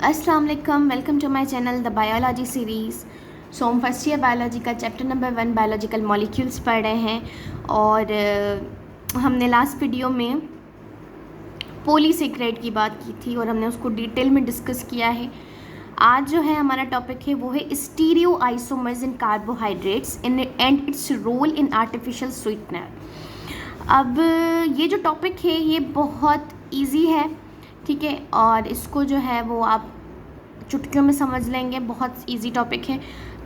अस्सलाम वालेकुम, welcome to my channel the biology series. So हम फर्स्ट ईयर बायोलॉजी का चैप्टर नंबर 1 बायोलॉजिकल मॉलिक्यूल्स पढ़ रहे हैं और हमने लास्ट वीडियो में पॉलीसेकेराइड की बात की थी और हमने उसको डिटेल में डिस्कस किया है। आज जो है हमारा टॉपिक है वो है stereo isomers in carbohydrates in and its role in artificial sweetener. अब ये जो टॉपिक है ये बहुत ईजी है, ठीक है, और इसको जो है वो आप चुटकियों में समझ लेंगे, बहुत इजी टॉपिक है।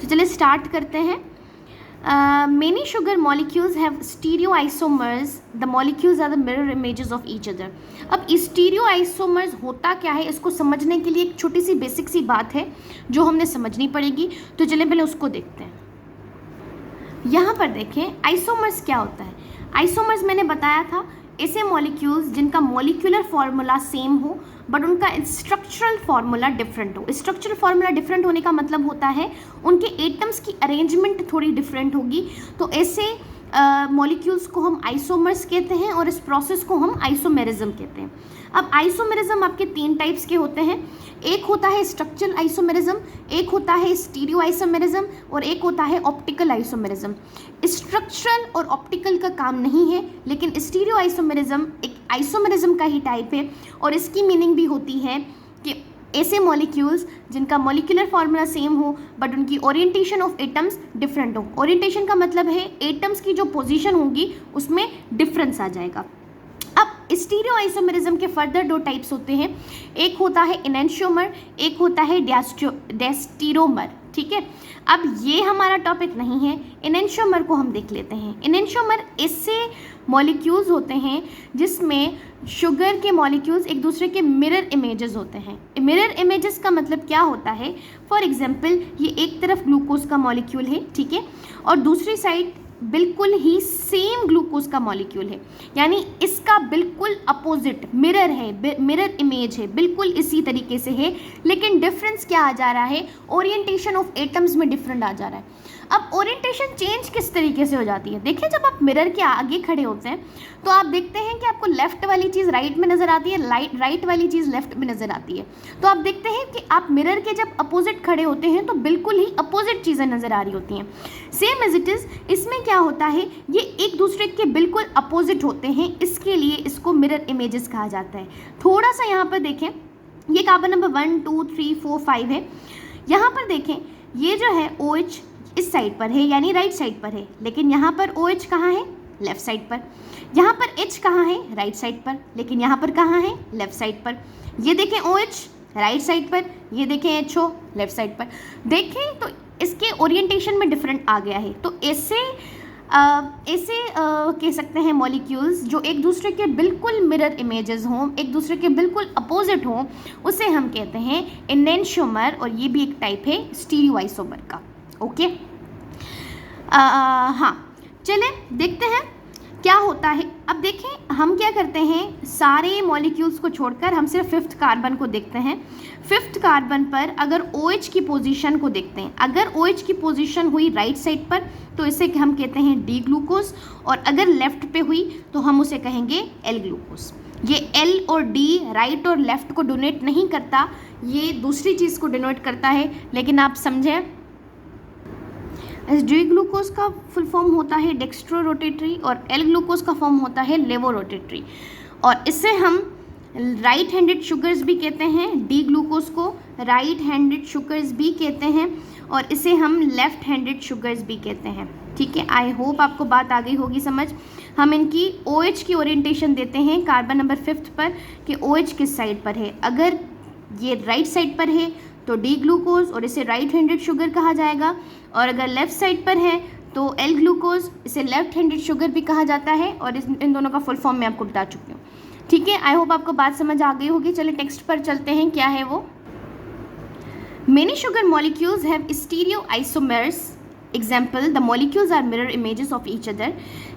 तो चलिए स्टार्ट करते हैं। Many sugar molecules have stereo isomers, the molecules are the mirror images of each other. अब स्टीरियो आइसोमर्स होता क्या है, इसको समझने के लिए एक छोटी सी बेसिक सी बात है जो हमने समझनी पड़ेगी। तो चलिए पहले उसको देखते हैं। यहाँ पर देखें आइसोमर्स क्या होता है। आइसोमर्स मैंने बताया था ऐसे मॉलिक्यूल्स जिनका मॉलिक्यूलर फार्मूला सेम हो बट उनका स्ट्रक्चरल फार्मूला डिफरेंट हो। स्ट्रक्चरल फार्मूला डिफरेंट होने का मतलब होता है उनके एटम्स की अरेंजमेंट थोड़ी डिफरेंट होगी। तो ऐसे मॉलिक्यूल्स को हम आइसोमर्स कहते हैं और इस प्रोसेस को हम आइसोमेरिज्म कहते हैं। अब आइसोमेरिज्म आपके 3 टाइप्स के होते हैं। एक होता है स्ट्रक्चरल आइसोमेरिज्म, एक होता है स्टीरियो आइसोमेरिज्म और एक होता है ऑप्टिकल आइसोमेरिज्म। स्ट्रक्चरल और ऑप्टिकल का काम नहीं है, लेकिन स्टीरियो आइसोमेरिज्म एक आइसोमेरिज्म का ही टाइप है और इसकी मीनिंग भी होती है कि ऐसे मॉलिक्यूल्स जिनका मॉलिक्यूलर फार्मूला सेम हो बट उनकी ओरिएंटेशन ऑफ एटम्स डिफरेंट हो। ओरिएंटेशन का मतलब है एटम्स की जो पोजीशन होगी उसमें डिफरेंस आ जाएगा। अब स्टीरियो आइसोमेरिज्म के फर्दर 2 टाइप्स होते हैं। एक होता है एनेंशियोमर, एक होता है डायस्टेरोमर, ठीक है। अब ये हमारा टॉपिक नहीं है, एनेंशियोमर को हम देख लेते हैं। एनेंशियोमर ऐसे मॉलिक्यूल्स होते हैं जिसमें शुगर के मॉलिक्यूल्स एक दूसरे के मिरर इमेजेस होते हैं। मिरर इमेजेस का मतलब क्या होता है, फॉर एग्जांपल ये एक तरफ ग्लूकोज का मॉलिक्यूल है, ठीक है, और दूसरी साइड बिल्कुल ही सेम ग्लूकोज का मॉलिक्यूल है, यानी इसका बिल्कुल अपोजिट मिरर है, मिरर इमेज है, बिल्कुल इसी तरीके से है, लेकिन डिफरेंस क्या आ जा रहा है, ओरिएंटेशन ऑफ एटम्स में डिफरेंट आ जा रहा है। अब ओरिएंटेशन चेंज किस तरीके से हो जाती है, देखिए जब आप मिरर के आगे खड़े होते हैं तो आप देखते हैं कि आपको लेफ्ट वाली चीज़ राइट में नज़र आती है, राइट वाली चीज़ लेफ्ट में नज़र आती है। तो आप देखते हैं कि आप मिरर के जब अपोजिट खड़े होते हैं तो बिल्कुल ही अपोजिट चीज़ें नज़र आ रही होती हैं। सेम एज इट इज़ इसमें क्या होता है, ये एक दूसरे के बिल्कुल अपोजिट होते हैं, इसके लिए इसको मिरर इमेजेस कहा जाता है। थोड़ा सा यहाँ पर देखें, ये कार्बन नंबर 1 2 3 4 5 है। यहाँ पर देखें ये जो है OH इस साइड पर है, यानी राइट साइड पर है, लेकिन यहाँ पर OH कहाँ है, लेफ्ट साइड पर। यहाँ पर H कहाँ है, राइट साइड पर, लेकिन यहाँ पर कहाँ है, लेफ्ट साइड पर। ये देखें OH राइट साइड पर, ये देखें HO लेफ्ट साइड पर। देखें तो इसके ओरिएंटेशन में डिफरेंट आ गया है। तो ऐसे कह सकते हैं मॉलिक्यूल्स जो एक दूसरे के बिल्कुल मिरर इमेजेस हों, एक दूसरे के बिल्कुल अपोजिट हों, उसे हम कहते हैं एनेंशियोमर, और ये भी एक टाइप है स्टीरियो आइसोमर का। ओके, हाँ चलें देखते हैं क्या होता है। अब देखें हम क्या करते हैं, सारे मॉलिक्यूल्स को छोड़कर हम सिर्फ 5th कार्बन को देखते हैं। 5th कार्बन पर अगर OH की पोजीशन को देखते हैं, अगर OH की पोजीशन हुई राइट साइड पर तो इसे हम कहते हैं डी ग्लूकोज, और अगर लेफ्ट पे हुई तो हम उसे कहेंगे एल ग्लूकोज। ये L और D राइट और लेफ्ट को डोनेट नहीं करता, ये दूसरी चीज़ को डिनोट करता है, लेकिन आप समझें डी ग्लूकोज का फुल फॉर्म होता है डेक्स्ट्रो रोटेटरी और एल ग्लूकोज का फॉर्म होता है लेवो रोटेटरी, और इसे हम राइट हैंडेड शुगर्स भी कहते हैं। डी ग्लूकोज को राइट हैंडेड शुगर्स भी कहते हैं और इसे हम लेफ्ट हैंडेड शुगर्स भी कहते हैं, ठीक है। आई होप आपको बात आ गई होगी समझ। हम इनकी OH की ओरिएंटेशन देते हैं कार्बन नंबर 5 पर कि OH किस साइड पर है। अगर ये राइट साइड पर है तो डी ग्लूकोज और इसे राइट हैंडेड शुगर कहा जाएगा, और अगर लेफ़्ट साइड पर है तो एल ग्लूकोज, इसे लेफ्ट हैंडेड शुगर भी कहा जाता है, और इन दोनों का फुल फॉर्म मैं आपको बता चुकी हूँ, ठीक है। आई होप आपको बात समझ आ गई होगी। चलिए टेक्स्ट पर चलते हैं, क्या है वो। Many sugar molecules have stereo isomers, example the molecules are mirror images of each other.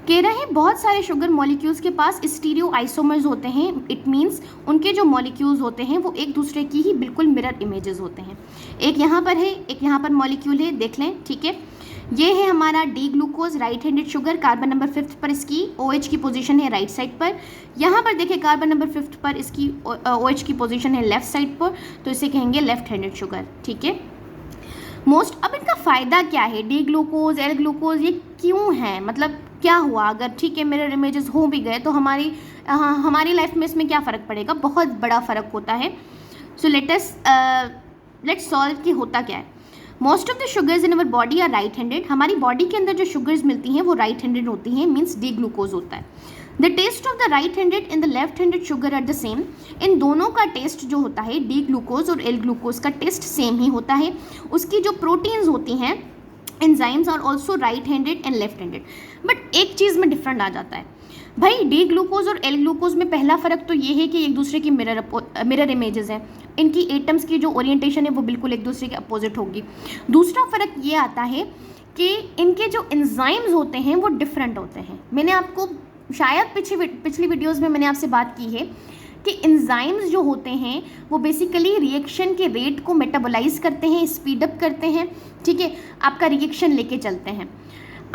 कह रहे हैं बहुत सारे शुगर मॉलिक्यूल्स के पास स्टीरियो आइसोमर्स होते हैं। इट मीन्स उनके जो मॉलिक्यूल्स होते हैं वो एक दूसरे की ही बिल्कुल मिरर इमेजेस होते हैं। एक यहाँ पर है, एक यहाँ पर मॉलिक्यूल है, देख लें, ठीक है। ये है हमारा D glucose, right handed sugar, carbon number 5 पर इसकी OH की पोजीशन है राइट साइड पर। यहाँ पर देखिए कार्बन नंबर 5 पर इसकी OH की पोजीशन है लेफ्ट साइड पर, तो इसे कहेंगे लेफ्ट हैंडेड शुगर। ठीक है, अब इनका फ़ायदा क्या है, डी ग्लूकोज, एल ग्लूकोज, ये क्यों है, मतलब क्या हुआ अगर ठीक है मिरर इमेजेस हो भी गए तो हमारी लाइफ में इसमें क्या फ़र्क पड़ेगा, बहुत बड़ा फ़र्क होता है। सो लेट्स सॉल्व कि होता क्या है। Most of the sugars in our body are right handed. हमारी बॉडी के अंदर जो शुगर्स मिलती हैं वो राइट हैंडेड होती हैं, मीन्स डी ग्लूकोज होता है। The taste of the right handed and the left handed sugar are the same. इन दोनों का टेस्ट जो होता है, डी ग्लूकोज और एल ग्लूकोज का टेस्ट सेम ही होता है। उसकी जो प्रोटीन्स होती हैं, enzymes are also right handed and left handed. But एक चीज़ में डिफरेंट आ जाता है भाई, डी ग्लूकोज और एल ग्लूकोज में पहला फ़र्क तो ये है कि एक दूसरे की मिरर इमेजेस हैं, इनकी एटम्स की जो ओरिएंटेशन है वो बिल्कुल एक दूसरे के अपोजिट होगी। दूसरा फ़र्क ये आता है कि इनके जो एंजाइम्स होते हैं वो डिफरेंट होते हैं। मैंने आपको शायद पिछली वीडियोज़ में मैंने आपसे बात की है कि एंजाइम्स जो होते हैं वो बेसिकली रिएक्शन के रेट को मेटाबोलाइज करते हैं, स्पीड अप करते हैं, ठीक है, आपका रिएक्शन लेके चलते हैं।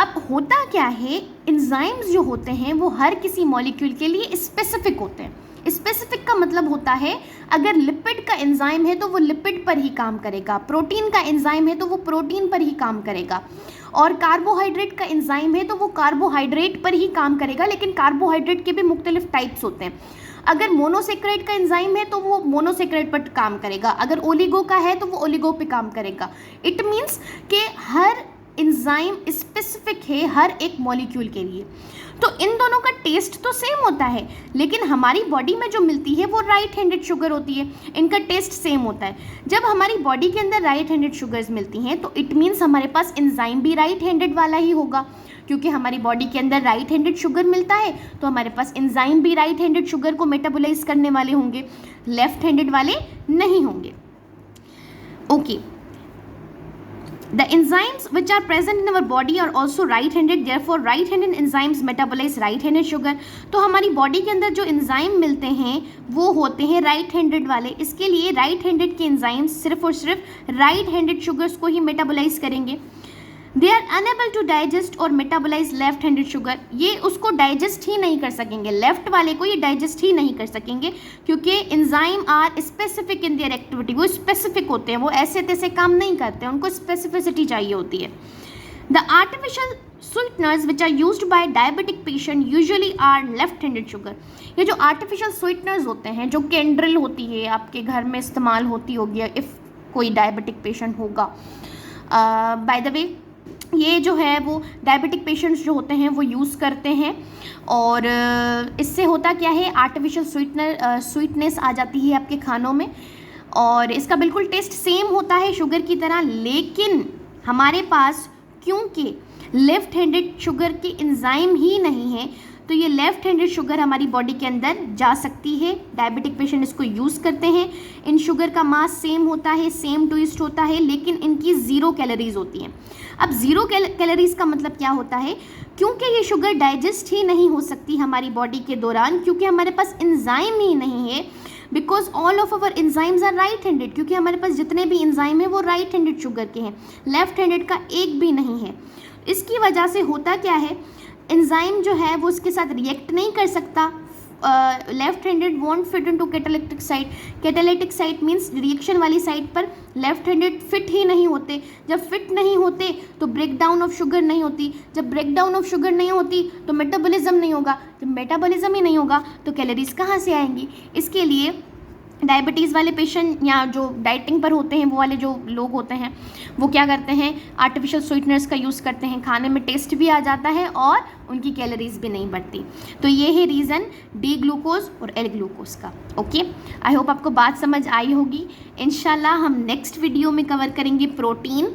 अब होता क्या है, एंजाइम्स जो होते हैं वो हर किसी मॉलिक्यूल के लिए स्पेसिफिक होते हैं। स्पेसिफिक का मतलब होता है अगर लिपिड का एंजाइम है तो वो लिपिड पर ही काम करेगा, प्रोटीन का एंजाइम है तो वो प्रोटीन पर ही काम करेगा, और कार्बोहाइड्रेट का एंजाइम है तो वो कार्बोहाइड्रेट पर ही काम करेगा। लेकिन कार्बोहाइड्रेट के भी मुख्तलिफ टाइप्स होते हैं। अगर मोनोसेक्राइड का एंजाइम है तो वो मोनोसेक्राइड पर काम करेगा, अगर ओलिगो का है तो वो ओलिगो पे काम करेगा। इट मीन्स कि हर एंजाइम स्पेसिफिक है हर एक मॉलिक्यूल के लिए। तो इन दोनों का टेस्ट तो सेम होता है, लेकिन हमारी बॉडी में जो मिलती है वो राइट हैंडेड शुगर होती है, इनका टेस्ट सेम होता है। जब हमारी बॉडी के अंदर राइट हैंडेड शुगर्स मिलती हैं तो इट मीन्स हमारे पास एंजाइम भी राइट हैंडेड वाला ही होगा, क्योंकि हमारी बॉडी के अंदर राइट हैंडेड शुगर मिलता है तो हमारे पास एंजाइम भी राइट हैंडेड शुगर को मेटाबोलाइज करने वाले होंगे, लेफ्ट हैंडेड वाले नहीं होंगे। Okay, The enzymes which are present in our body are also right-handed, therefore right-handed enzymes metabolize right-handed sugar। तो हमारी बॉडी के अंदर जो एंजाइम मिलते हैं वो होते हैं राइट हैंडेड वाले। इसके लिए राइट हैंडेड के एंजाइम्स सिर्फ और सिर्फ राइट हैंडेड शुगर्स को ही मेटाबोलाइज करेंगे। They are unable to digest और मेटाबोलाइज लेफ्ट हैंडेड शुगर। ये उसको डाइजेस्ट ही नहीं कर सकेंगे, लेफ्ट वाले को ये डाइजेस्ट ही नहीं कर सकेंगे, क्योंकि enzyme are specific in their activity. वो स्पेसिफिक होते हैं, वो ऐसे तैसे काम नहीं करते, उनको स्पेसिफिसिटी चाहिए होती है। The artificial sweeteners which are used by diabetic patient usually are left handed sugar. ये जो आर्टिफिशियल स्वीटनर्स होते हैं, जो कैंड्रिल होती है आपके घर में इस्तेमाल होती होगी इफ़ कोई डायबिटिक पेशेंट होगा। बाय द वे ये जो है वो डायबिटिक पेशेंट्स जो होते हैं वो यूज़ करते हैं, और इससे होता क्या है, आर्टिफिशियल स्वीटनेस आ जाती है आपके खानों में, और इसका बिल्कुल टेस्ट सेम होता है शुगर की तरह। लेकिन हमारे पास क्योंकि लेफ्ट हैंडेड शुगर की एंजाइम ही नहीं है तो ये लेफ्ट हैंडेड शुगर हमारी बॉडी के अंदर जा सकती है। डायबिटिक पेशेंट इसको यूज़ करते हैं। इन शुगर का मास सेम होता है, सेम ट्विस्ट होता है, लेकिन इनकी ज़ीरो कैलोरीज होती हैं। अब ज़ीरो कैलोरीज का मतलब क्या होता है, क्योंकि ये शुगर डाइजेस्ट ही नहीं हो सकती हमारी बॉडी के दौरान, क्योंकि हमारे पास एंजाइम ही नहीं है। Because all of our enzymes are right handed, क्योंकि हमारे पास जितने भी एंजाइम हैं वो राइट हैंडेड शुगर के हैं, लेफ्ट हैंडेड का एक भी नहीं है। इसकी वजह से होता क्या है, एंजाइम जो है वो उसके साथ रिएक्ट नहीं कर सकता। Left handed want fit into catalytic site. Catalytic site means reaction वाली साइड पर लेफ्ट हैंडेड फिट ही नहीं होते। जब फिट नहीं होते तो ब्रेक डाउन ऑफ शुगर नहीं होती। जब ब्रेक डाउन ऑफ शुगर नहीं होती तो मेटाबॉलिज्म नहीं होगा। जब मेटाबॉलिज्म ही नहीं होगा तो कैलोरीज कहाँ से आएंगी। इसके लिए डायबिटीज़ वाले पेशेंट या जो डाइटिंग पर होते हैं वो वाले जो लोग होते हैं वो क्या करते हैं, आर्टिफिशियल स्वीटनर्स का यूज़ करते हैं। खाने में टेस्ट भी आ जाता है और उनकी कैलोरीज भी नहीं बढ़ती। तो ये है रीज़न डी ग्लूकोज और एल ग्लूकोज का। ओके, आई होप आपको बात समझ आई होगी। इंशाल्लाह हम नेक्स्ट वीडियो में कवर करेंगे प्रोटीन,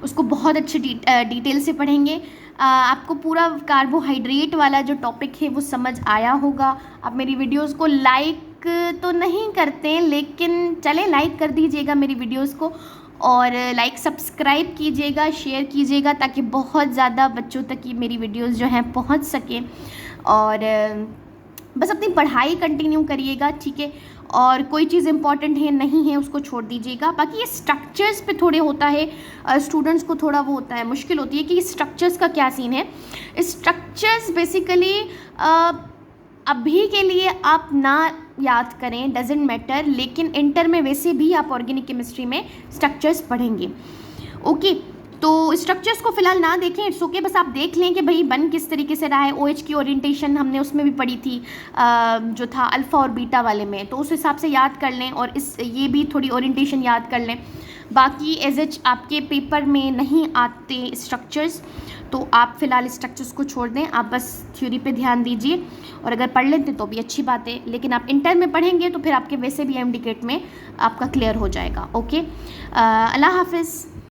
उसको बहुत अच्छे डिटेल से पढ़ेंगे। आपको पूरा कार्बोहाइड्रेट वाला जो टॉपिक है वो समझ आया होगा। आप मेरी वीडियोज़ को लाइक तो नहीं करते, लेकिन चले लाइक कर दीजिएगा मेरी वीडियोस को, और लाइक सब्सक्राइब कीजिएगा, शेयर कीजिएगा, ताकि बहुत ज़्यादा बच्चों तक ये मेरी वीडियोस जो हैं पहुंच सकें। और बस अपनी पढ़ाई कंटिन्यू करिएगा, ठीक है। और कोई चीज़ इंपॉर्टेंट है नहीं है उसको छोड़ दीजिएगा। बाकी ये स्ट्रक्चर्स पे थोड़े होता है, स्टूडेंट्स को थोड़ा वो होता है, मुश्किल होती है कि स्ट्रक्चर्स का क्या सीन है। स्ट्रक्चर्स बेसिकली अभी के लिए आप ना याद करें, डजेंट मैटर, लेकिन इंटर में वैसे भी आप ऑर्गेनिक केमिस्ट्री में स्ट्रक्चर्स पढ़ेंगे। ओके, तो स्ट्रक्चर्स को फिलहाल ना देखें, इट्स ओके, बस आप देख लें कि भाई बन किस तरीके से रहा है। OH की ओरिएंटेशन हमने उसमें भी पढ़ी थी, जो था अल्फ़ा और बीटा वाले में, तो उस हिसाब से याद कर लें और ये भी थोड़ी ओरिएंटेशन याद कर लें। बाकी एज आपके पेपर में नहीं आते स्ट्रक्चर्स, तो आप फिलहाल स्ट्रक्चर्स को छोड़ दें, आप बस थ्योरी पे ध्यान दीजिए, और अगर पढ़ लेते तो भी अच्छी बात है, लेकिन आप इंटर में पढ़ेंगे तो फिर आपके वैसे भी MD केट में आपका क्लियर हो जाएगा। ओके, अल्लाह हाफिज़।